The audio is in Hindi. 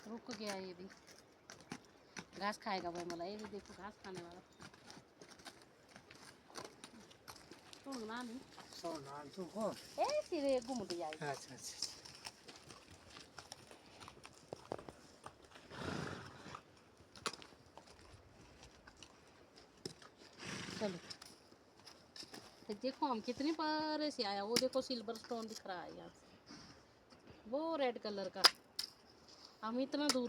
रुक गया ये भी, घास खाएगा भाई मला, ये भी देखो घास खाने वाला। सुन ना नहीं सोना तू हो। ए सिरे घूम जाएगा। अच्छा अच्छा। चलो तो देखो हम कितने परे से आया, वो देखो सिल्वर स्टोन दिख रहा है यहाँ से, वो रेड कलर का, हम इतना दूर